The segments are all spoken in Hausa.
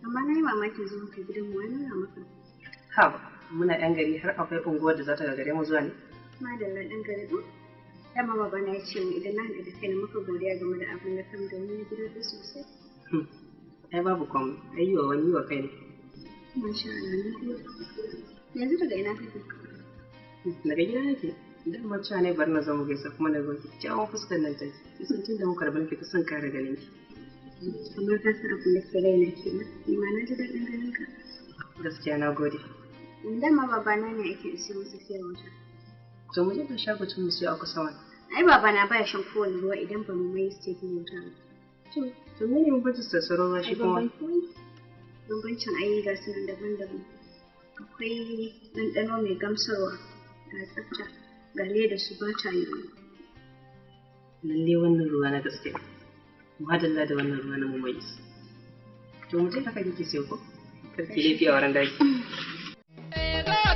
Amma na yi mamakin zuwa ka gidan mu wani na maka. Ha, muna yan gari har akwai unguwar da za ta gagare mu zuwa ne? Madalla ɗan gari ɗin. Dama baba na ya ce mu idan na haɗu da kai na maka godiya game da abin da kan domin ya gidan ɗin sosai. Ai babu komai, ai yi wa wani yi wa kai ne. Masha Allah, yanzu daga ina kake? Daga gida nake. Idan ma cewa ne bari na zama gaisa kuma na zo kyakkyawan fuskar nan ta kisan tun da muka rabu nake ta son kare ganin ki. Kamar ka sa abin da ke raina kenan, ni ma na ji daɗin ganin ka. Gaskiya na gode. Dama babana ne ake siyo masa siyar wata. To mu je ka shago cin mu siyo a kusa wani. Ai babana baya shan kowane ruwa idan ba mu mai stekin wuta ba. To me ne mun bata sassaro ruwa shi kuma? Bambancin ayi ga sunan daban-daban. Akwai ɗanɗano mai gamsarwa ga tsafta ga leda su ba ta yi. Lalle wannan ruwa na gaske. Madalla da wannan ruwa na mumai. To mu je ka kake ki siyo ko? Karki laifi a wurin daki.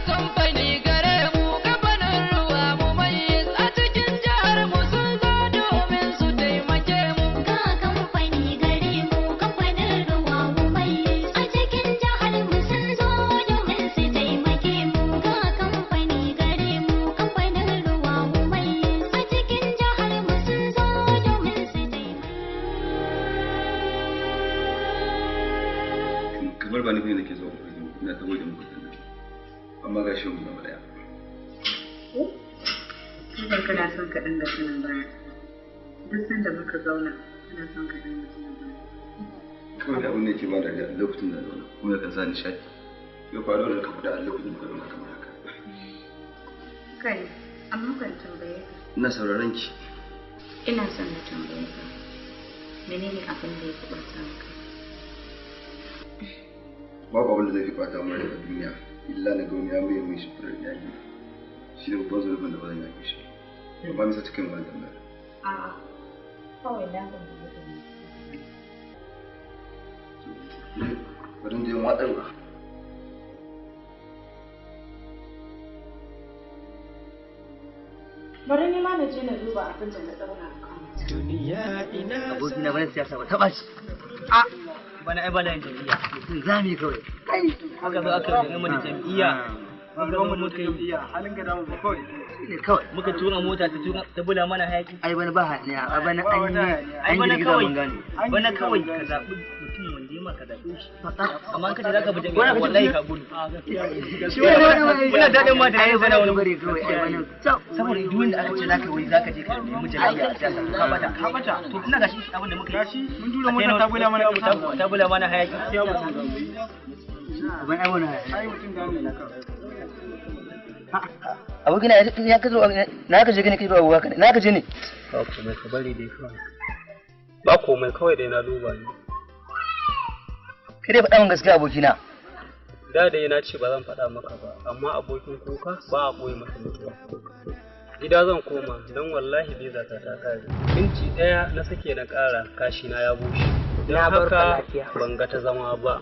Kamfani gare mu gabanin ruwa mu mai a cikin jihar mu sun zo domin su taimake mu. Ga kamfani gare mu kamfanin ruwa mu mai a cikin jihar mu sun zo domin su taimake mu. Ga kamfani gare mu kamfanin ruwa mu mai a cikin jihar mu sun zo domin su taimake mu. Kamar ba nufi nake zo ina ta wajen muku amma ga shi mu gaba daya. Idan kana son ka dinga tunan baya, duk sanda muka zauna kana son ka dinga tunan baya. Kawai da abin da yake ba da lokacin da zauna kuma ya kan sa nishaɗi. Ya faru da ka faɗa a lokacin da ka zauna kamar haka. Kai, amma kan tambaye ka. Ina sauraron ki. Ina son na tambaye ka. Menene abin da ya fi ɓata maka? Babu abin da zai fi ɓata mana daga duniya. Illa na gauni ya mai mai sufurar yaƙi shi ne babban zurfin da ba zan yaƙi shi ba nisa cikin wani tambaya. A'a, kawai na kan bari je watsar ba. bari ni ma na je na duba abin da na ɗaura a kan. Duniya ina abokina bana siyasa ba taɓa shi. Bana ai bana yin jam'iyya. Mutum zami kawai. Aka zo aka yi mana jam'iyya. Muka zo muka yi halin ga damu ba kawai. Ne kawai. Muka tura mota ta bula mana hayaki. Ai bana ba hanya, ai bana an yi girgiza mun gane. Bana kawai ka zaɓi mutum wanda ya maka zaɓe shi. Amma kace zaka bi jam'iyya wallahi ka gudu. Shi wani muna daɗin ma da ai bana wani bare kawai ai bana. Saboda duk wanda aka ce zaka wuri zaka je ka nemi jam'iyya a siyasa ka bata. To ina gashi abin da muka yi. Gashi mun tura mota ta bula mana ta bula mana hayaki. Ban ai wannan hayaki. Ai mutum da ne abokina ya ka zo na ka je gani kai ba uwa ka na ka je ne ba komai ka bari dai kawai ba komai kawai dai na duba ne kai dai faɗa min gaskiya abokina da dai na ce ba zan faɗa maka ba amma abokin kuka ba a ɓoye masa mutuwa gida zan koma don wallahi biza ta kare minti ɗaya na sake na ƙara kashi na ya bushe don haka ban ga ta zama ba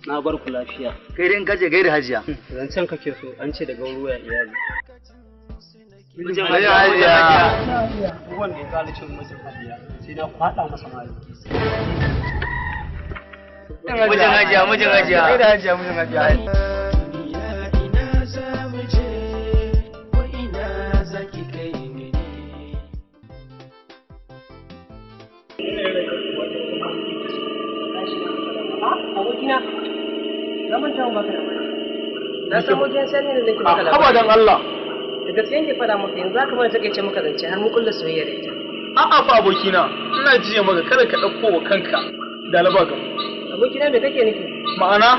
na bar ku lafiya. Kai dai in kace gaida hajiya. Zancen kake so an ce daga ruwa iyali. Mijin hajiya. Wanda ya gane cin mijin hajiya sai na kwaɗa masa mali. Mijin hajiya. Gaida hajiya mijin hajiya. Abokina, na manta mu baka da mai. Na san wajen sani ne nake maka labari. Haba dan Allah. Da gaske yake fada maka yanzu aka mana take ce maka zance har mu kullu soyayya da ita. A'a fa abokina, ina jiya maka kada ka dauko wa kanka da laba ga. Abokina me kake nufi? Ma'ana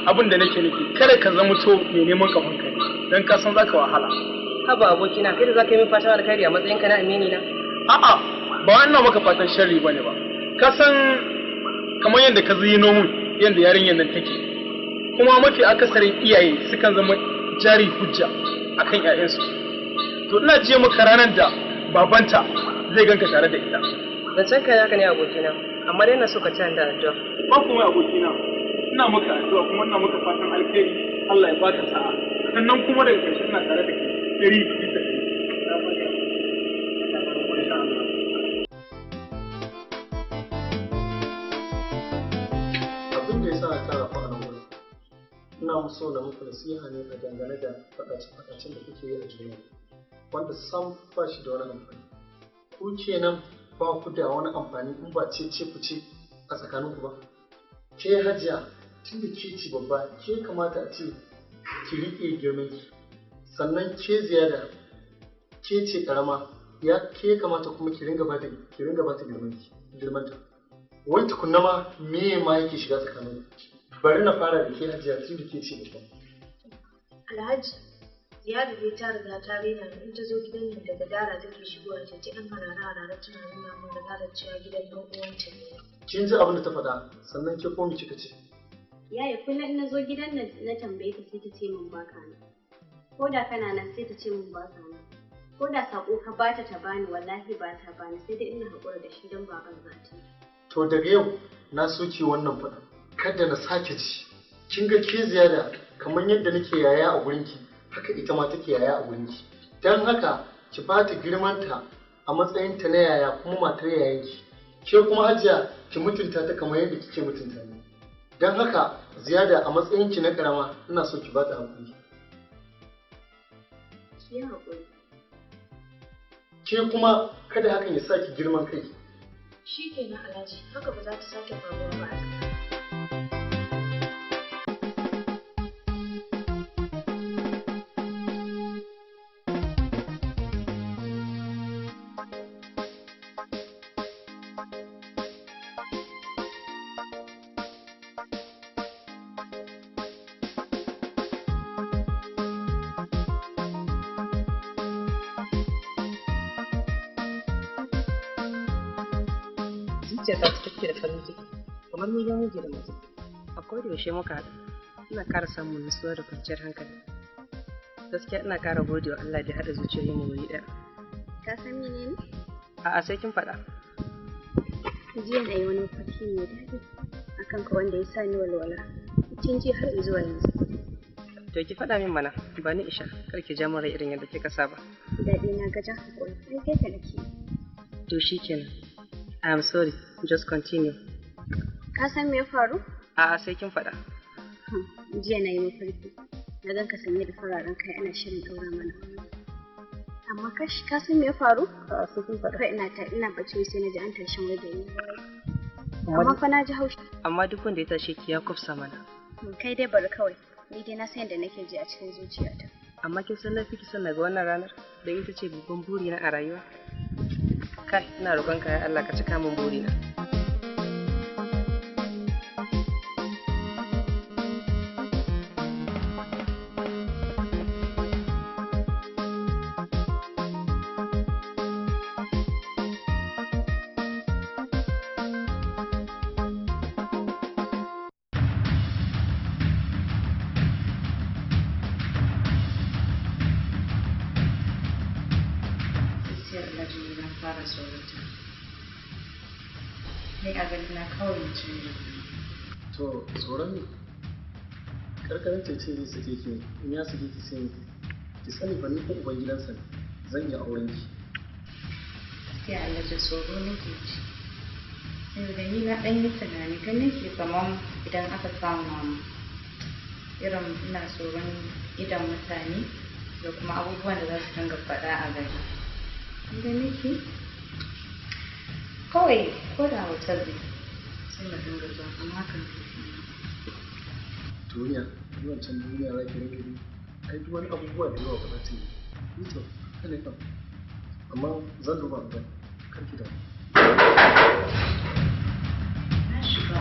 abin da nake nufi, kada ka zama to mai neman kafan kai dan ka san zaka wahala. Haba abokina, kai da zaka yi min fatan alkhairi a matsayin ka na amini na. A'a, ba wannan maka fatan sharri bane ba. Ka san kamar yadda ka zino mun yadda yarinyar nan take. Kuma mafi akasarin iyaye sukan zama jari hujja akan ƴaƴansu. To ina jiya maka ranar da babanta zai ganka tare da ita. Zancen ka haka ne abokina, amma dai na so ka ci da addu'a. Ba kuma abokina, ina maka addu'a kuma ina maka fatan alheri, Allah ya baka sa'a. Sannan kuma daga ƙarshe ina tare da kai, dari bisa ɗari. Abin da ya sa ina so na muku nasiha ne a dangane da faɗace-faɗacen da kuke yi a juna wanda sam ba shi da wani amfani. Ku kenan ba ku da wani amfani in ba ce ku ce a tsakaninku ba. Ke Hajiya tun da ke ci babba ke kamata a ce ki riƙe girmanki, sannan ke Ziyada ke ce ƙarama ya ke kamata kuma ki ringa ba ta girmanta. Wai tukunna ma me ma yake shiga tsakanin? Bari na fara da ke Hajiya tun da ke ce babba. Alhaji, Ziyada dai ta riga ta rena ni in ta zo gidan nan daga dara take shigowa ta ji an harare tana nuna min da dara cewa gidan ɗan uwanta ne. Kin ji abin da ta faɗa sannan ke komi kika ce? Yaya kullum in na zo gidan nan na tambaye ta sai ta ce min baka nan. Ko da kana nan sai ta ce min baka nan. Ko da sako ka bata ta bani wallahi ba ta bani sai dai ina haƙura da shi don baban zata. To daga yau na soke wannan faɗa. Kada na sake ji. Kin ga ke Ziyada kamar yadda nake yaya a gurinki haka ita ma take yaya a gurinki. Dan haka ki ba ta girmanta a matsayinta na yaya kuma matar yayanki. Ke kuma Hajiya ki mutunta ta kamar yadda kike mutunta ni. Dan haka Ziyada a matsayinki na karama ina so ki ba ta hakuri. Ki haƙuri. Ke kuma kada hakan ya sa ki girman kai. Shi kenan Alhaji, haka ba za ta sake faruwa ba a tsakanin. zuciya ta take da farin ciki kamar ni ga miji da mace. A koda yaushe muka haɗu ina ƙara samun nutsuwa da kwanciyar hankali. Gaskiya ina ƙara gode wa Allah da haɗa zuciyoyin mu wuri ɗaya. Ka san menene? A'a sai kin faɗa. Jiya na yi wani mafarki mai daɗi akan ka wanda ya sa ni walwala tun jiya har zuwa yanzu. To ki faɗa min mana ba ni Isha kar ki ja min rai irin yadda kika saba. Daɗi na gaja hakuri ai kai ka nake. To shikenan. I am sorry, just continue. Ka san me ya faru? A'a sai kin faɗa. Jiya na yi mafarki na gan ka sanye da fararen kai ana shirin ɗaura mana. Amma ka san me ya faru? A'a sai kin faɗa. Kai ina bacci sai na ji an tashi wai da ni. Amma fa na ji haushi. Amma duk wanda ya tashe ki ya kufsa mana. Kai dai bari kawai. Ni dai na san yadda nake ji a cikin zuciyata. Amma kin san na fi ki son na ga wannan ranar da ita ce babban burina a rayuwa. Kai ina roƙon ka ya Allah ka cika min burina. fara tsorata. Ni a gani na kawai mutum ne. To tsoron ne? Karkarar ce zai sake ki in ya sake ki sai ki sani ba ni ko uban gidansa ne zan yi auren ki. Sai Allah ya tsoro nake ji. Sai da ni na ɗan yi tunani ganin ke kamar idan aka samu irin ina tsoron idan mutane da kuma abubuwan da za su dinga faɗa a gari. Da nake kawai ko da hotel ne sai na dinga zuwa amma kan duniya wancan duniya za ki rage ni ai duk wani abubuwa da yawa ba za ta yi ni to kana kan amma zan duba ga karki da na shiga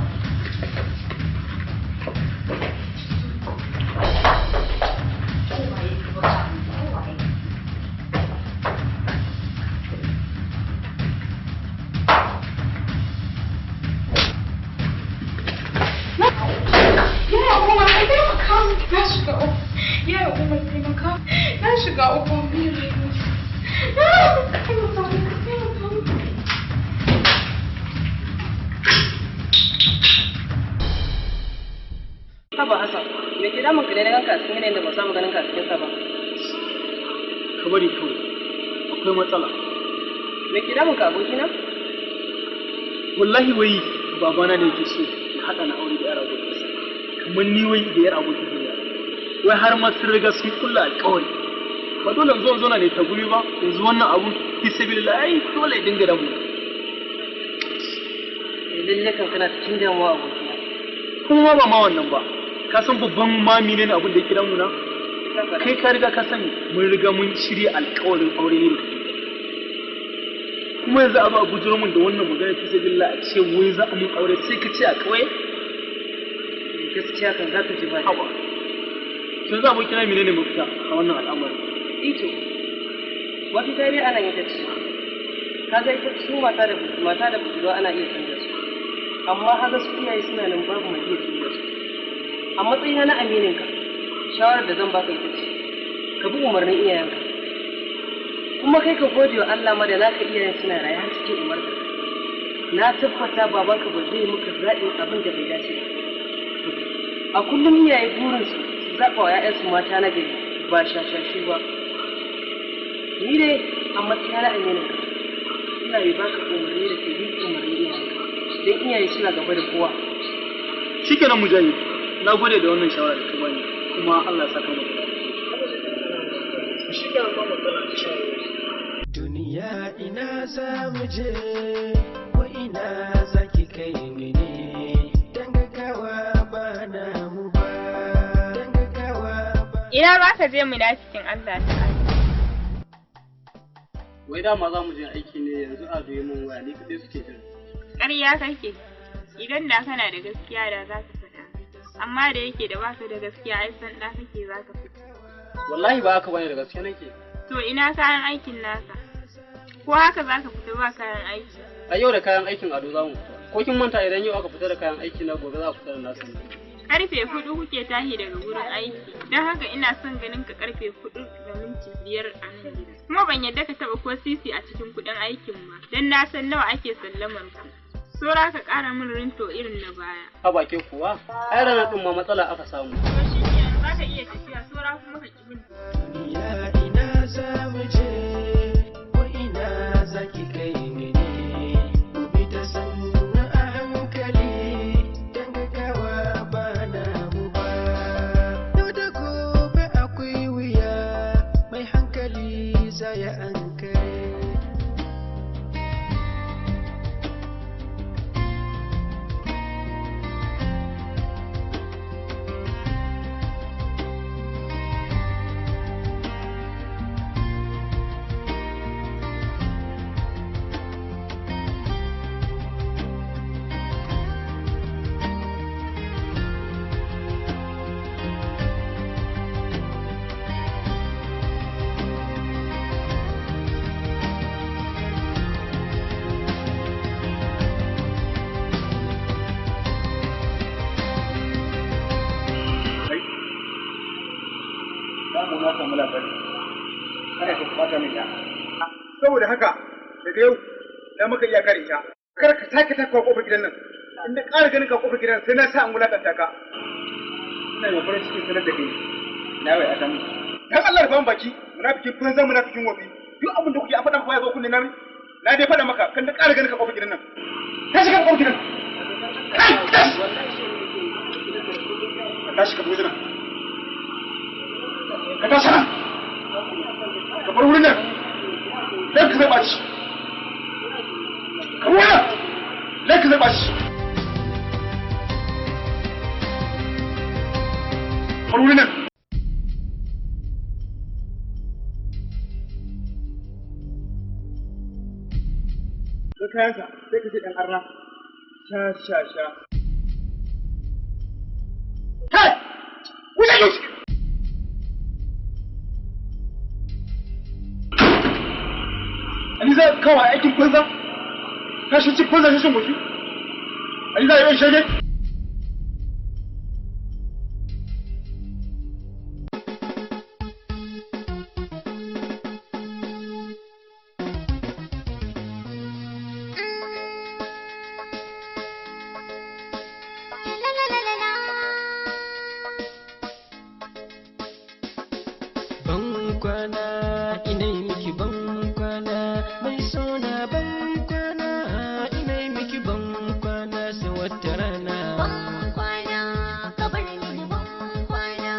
Haba Hassan, me ke damun ka ne na ganka cikin yanayin da ba samu ganin ka cikin sa ba? ka bari kawai akwai matsala. Me ke damun ka abokina? Wallahi wai babana ne yake so ya haɗa na aure da yar abokinsa kamar ni wai da yar abokin zuriya. wai har ma sun riga sun kulla alƙawari ba dole zo na ne ta guri ba yanzu wannan abun fi sabilillah ai dole ya dinga da mu lalle kan kana cikin damuwa abokina kuma ba ma wannan ba ka san babban mami ne abin da yake damu na kai ka riga ka sani mun riga mun shirya alƙawarin aure ne kuma yanzu a zo a bujiro mun da wannan magana fi sabilillah a ce wai za a mun aure sai ka ce a kawai gaskiya kan za ka ji ba haba tun za mu kira menene mafita a wannan al'amarin ito wata dai ana yin ta ce ka ga ita su mata da budurwa ana iya canza su amma haka su iyaye suna nan babu mai iya canza su a matsayina na amininka shawarar da zan baka ita ce ka bi umarnin iyayenka kuma kai ka gode wa Allah ma da naka iyayen suna raye har cikin umarka na tabbata babanka ba zai maka zaɓin abin da bai dace ba a kullum iyaye burinsu su zaɓa wa 'ya'yansu mata na gari ba shashashu ba ni dai a matsayina na amininka ina yi baka umarni da ke bi umarnin iyayenka don iyaye suna gaba da kowa shikenan mujahid na gode da wannan shawara da ka bani kuma Allah ya saka mu shikenan ba mu duniya ina za mu je ko ina za ki kai ni ne dangagawa ba na mu ba dangagawa ba ina ba ka je munafikin Allah ta'ala wai dama za mu je aiki ne yanzu a doye mun waya ni kadai suke jira ƙarya kake idan da kana da gaskiya da za ka faɗa amma da yake da baka da gaskiya ai san da kake za ka fita wallahi ba haka bane da gaske nake to ina kayan aikin nasa ko haka za ka fita ba kayan aiki a yau da kayan aikin ado za mu fita ko kin manta idan yau aka fita da kayan aiki na gobe za a fita da nasu karfe 4 kuke tashi daga wurin aiki don haka ina son ganin ka karfe 4:05 a nan gida kuma ban yadda ka taba ko sisi a cikin kuɗin aikin ba don na san nawa ake sallamar ku sora ka ƙara min rinto irin na baya a bakin kuwa ai ranar ɗin ma matsala aka samu to shi ne za ka iya tafiya sora kuma ka ƙi min duniya ina za mu je ko ina za ki kai ni ne ku bi ta sannu a hankali dangagawa ba na mu ba yau da gobe akwai wuya mai hankali za ya ankare na samu labari ana ka bata min ya saboda haka daga yau da muka iya kare ta kar ka sake ta kofar gidan nan inda ƙara ganin ka kofar gidan sai na sa an wulakanta ka ina yi farin cikin sanar da kai na wai a samu dan Allah da ban baki munafiki kun zan munafikin wofi duk abin da kuke a faɗa maka ya zo kunne na dai faɗa maka kan da ƙara ganin ka kofar gidan nan ka shiga kofar gidan tashi ka buɗe nan ka tashi nan ka bar wurin nan dan ka zai ɓaci ka wurin nan dan ka zai ɓaci bar wurin nan da kayanka sai ka ce ɗan arna sha kai wuce yau Aliza kawai aikin banza? Ka shi ci banza shi mutu? Aliza yawan shage? Ban kwana ina miki ban kwana mai sona ban kwana ina miki ban kwana sai wata rana Ban kwana, ka bar mini ban kwana.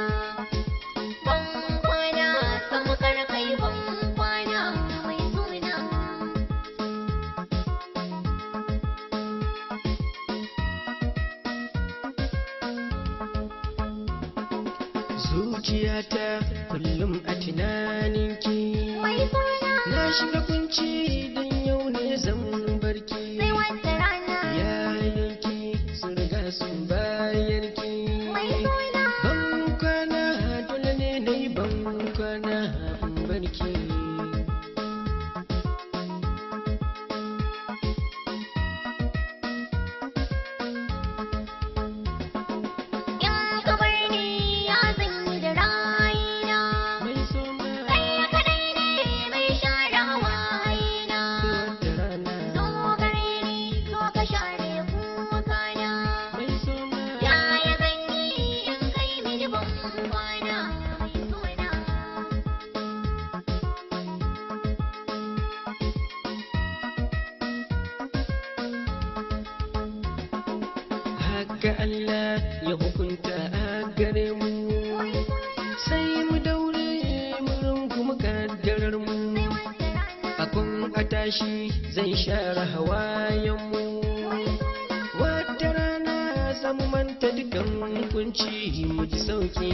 zuciyata kullum a tunaninki mai suna na shiga kunci don yau ne zan barki sai wata rana yayanki sun riga sun bayarki mai suna ban kwana dole ne na yi ban kwana in barki in ka bar ni ya zanyi da rayina mai suna kai kadai ne mai share hawayena wata rana zo gare ni zo ka share kukana mai suna yaya zanyi in kai mini ban kwana mai suna haka Allah ya hukunta a gare mu sai mu daure mu rungumi kaddarar mu akun a tashi zai share hawayen mu wata rana za mu manta dukan kunci mu ji sauki